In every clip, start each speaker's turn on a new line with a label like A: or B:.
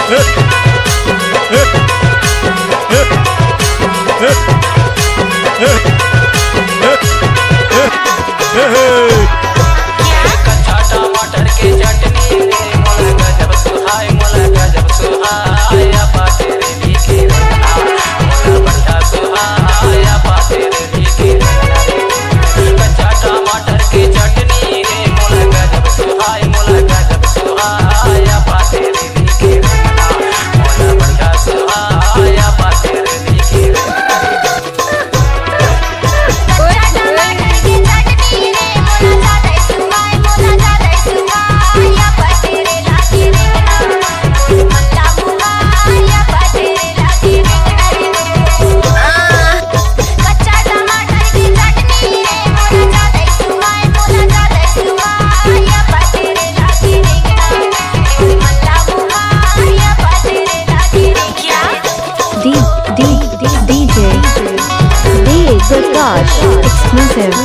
A: कच्चा टमाटर की चटनी रे मोला गजब सुहाय, मोला गजब सुहाय, पाते रे लीके रंगना मोला बढ़िया सुहाय, पाते रे लीके रंगना। कच्चा टमाटर की चटनी रे मोला गजब सुहाय, मोला गजब सुहाय, पाते रे लीके रंगना मोला बढ़िया सुहाय, पाते रे लीके रंगना।
B: DJ Prakash exclusive.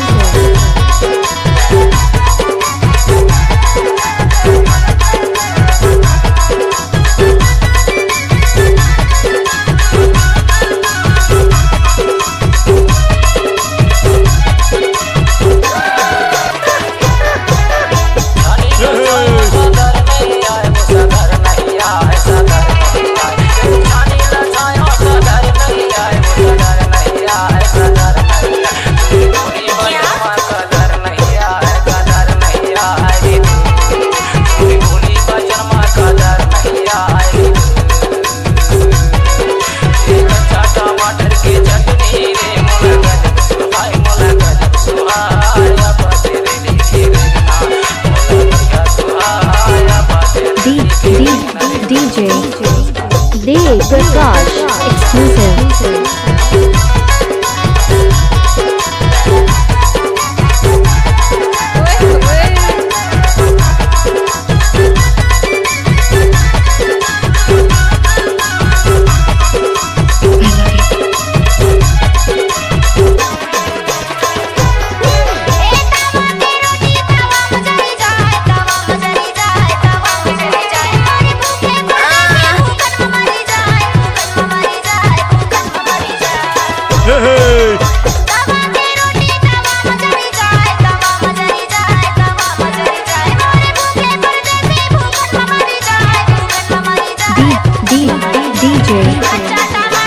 B: DJ Prakash exclusive.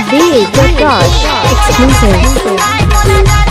B: DJ Prakash exclusive.